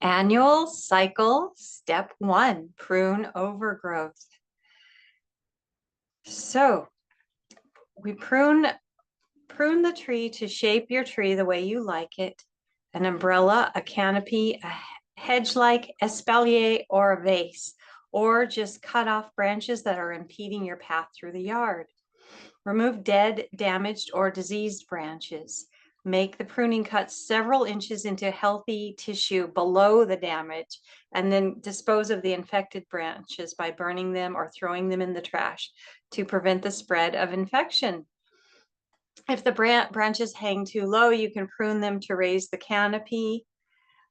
Annual cycle, step 1, prune overgrowth. So we prune the tree to shape your tree the way you like it. An umbrella, a canopy, a hedge-like, espalier, or a vase, or just cut off branches that are impeding your path through the yard. Remove dead, damaged, or diseased branches. Make the pruning cuts several inches into healthy tissue below the damage, and then dispose of the infected branches by burning them or throwing them in the trash to prevent the spread of infection. If the branches hang too low, you can prune them to raise the canopy.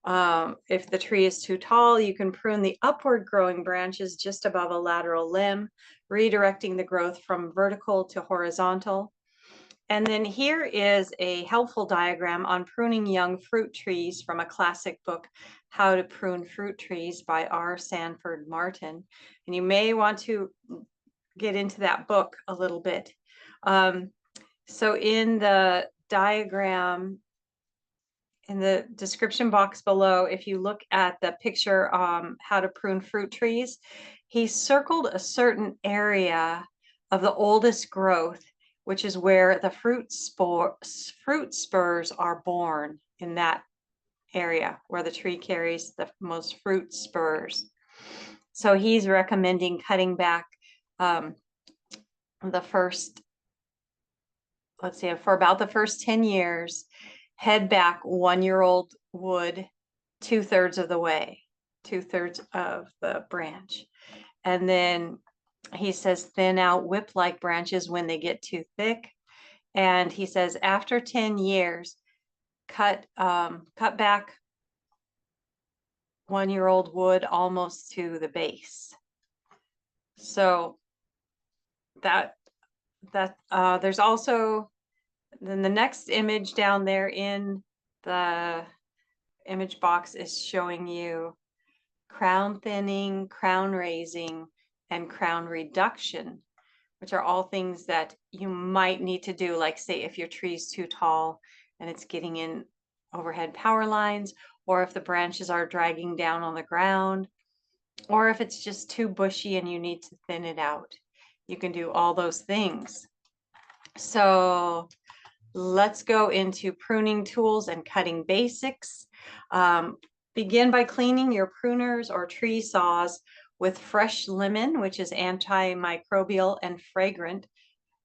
If the tree is too tall, you can prune the upward growing branches just above a lateral limb, redirecting the growth from vertical to horizontal. And then here is a helpful diagram on pruning young fruit trees from a classic book, How to Prune Fruit Trees by Sanford Martin. And you may want to get into that book a little bit. So in the diagram, in the description box below, if you look at the picture, How to Prune Fruit Trees, he circled a certain area of the oldest growth, which is where the fruit spurs are born, in that area where the tree carries the most fruit spurs. So he's recommending cutting back the first, let's see, for about the first 10 years, head back 1-year-old wood 2/3 of the way, 2/3 of the branch. And then he says thin out whip-like branches when they get too thick. And he says after 10 years, cut back 1-year-old wood almost to the base. So there's also, then the next image down there in the image box is showing you crown thinning, crown raising, and crown reduction, which are all things that you might need to do, like say if your tree is too tall and it's getting in overhead power lines, or if the branches are dragging down on the ground, or if it's just too bushy and you need to thin it out. You can do all those things. So let's go into pruning tools and cutting basics. Begin by cleaning your pruners or tree saws with fresh lemon, which is antimicrobial and fragrant,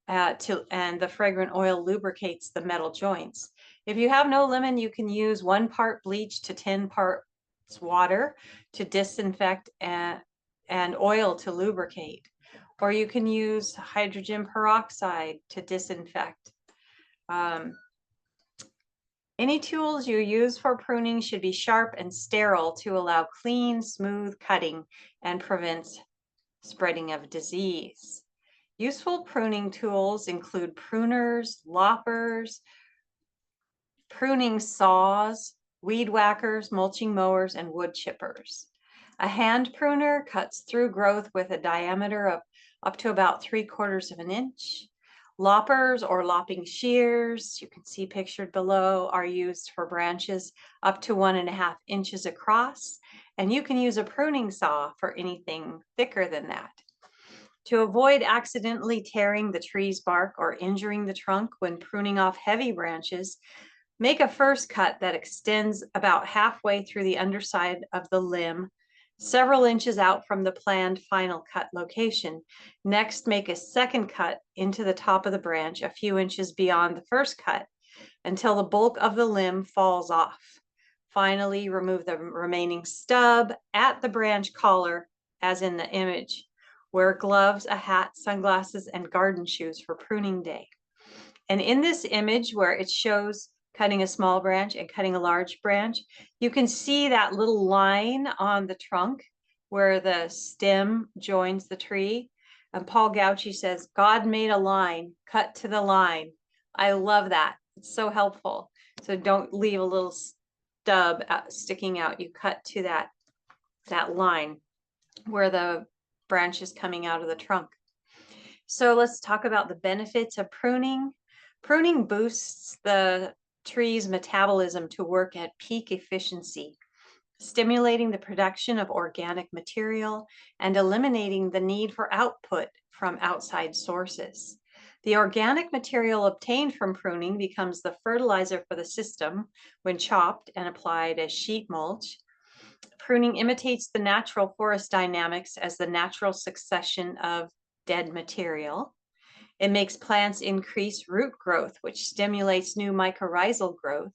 and the fragrant oil lubricates the metal joints. If you have no lemon, you can use 1 part bleach to 10 parts water to disinfect and oil to lubricate. Or you can use hydrogen peroxide to disinfect. Any tools you use for pruning should be sharp and sterile to allow clean, smooth cutting and prevents spreading of disease. Useful pruning tools include pruners, loppers, pruning saws, weed whackers, mulching mowers, and wood chippers. A hand pruner cuts through growth with a diameter of up to about 3/4 of an inch. Loppers or lopping shears, you can see pictured below, are used for branches up to 1.5 inches across, and you can use a pruning saw for anything thicker than that. To avoid accidentally tearing the tree's bark or injuring the trunk when pruning off heavy branches, make a first cut that extends about halfway through the underside of the limb, several inches out from the planned final cut location. Next, make a second cut into the top of the branch a few inches beyond the first cut until the bulk of the limb falls off. Finally, remove the remaining stub at the branch collar, as in the image. Wear gloves, a hat, sunglasses, and garden shoes for pruning day. And in this image where it shows cutting a small branch and cutting a large branch, you can see that little line on the trunk where the stem joins the tree. And Paul Gauci says, God made a line, cut to the line. I love that. It's so helpful. So don't leave a little stub sticking out. You cut to that line where the branch is coming out of the trunk. So let's talk about the benefits of pruning. Pruning boosts the tree's metabolism to work at peak efficiency. stimulating the production of organic material and eliminating the need for output from outside sources. The organic material obtained from pruning becomes the fertilizer for the system when chopped and applied as sheet mulch. Pruning imitates the natural forest dynamics as the natural succession of dead material. It makes plants increase root growth, which stimulates new mycorrhizal growth.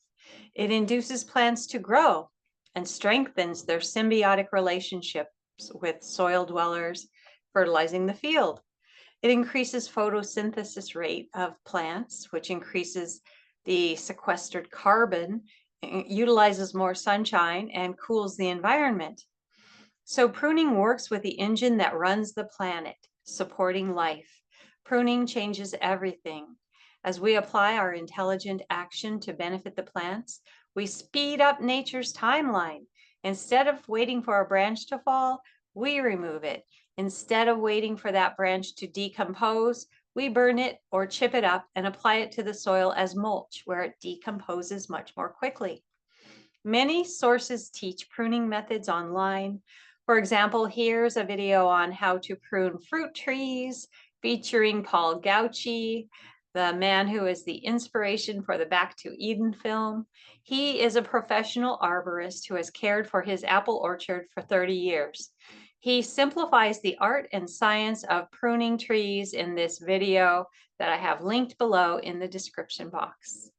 It induces plants to grow and strengthens their symbiotic relationships with soil dwellers, fertilizing the field. It increases photosynthesis rate of plants, which increases the sequestered carbon, utilizes more sunshine, and cools the environment. So pruning works with the engine that runs the planet, supporting life. Pruning changes everything. As we apply our intelligent action to benefit the plants, we speed up nature's timeline. Instead of waiting for a branch to fall, we remove it. Instead of waiting for that branch to decompose, we burn it or chip it up and apply it to the soil as mulch, where it decomposes much more quickly. Many sources teach pruning methods online. For example, here's a video on how to prune fruit trees featuring Paul Gauci, the man who is the inspiration for the Back to Eden film. He is a professional arborist who has cared for his apple orchard for 30 years. He simplifies the art and science of pruning trees in this video that I have linked below in the description box.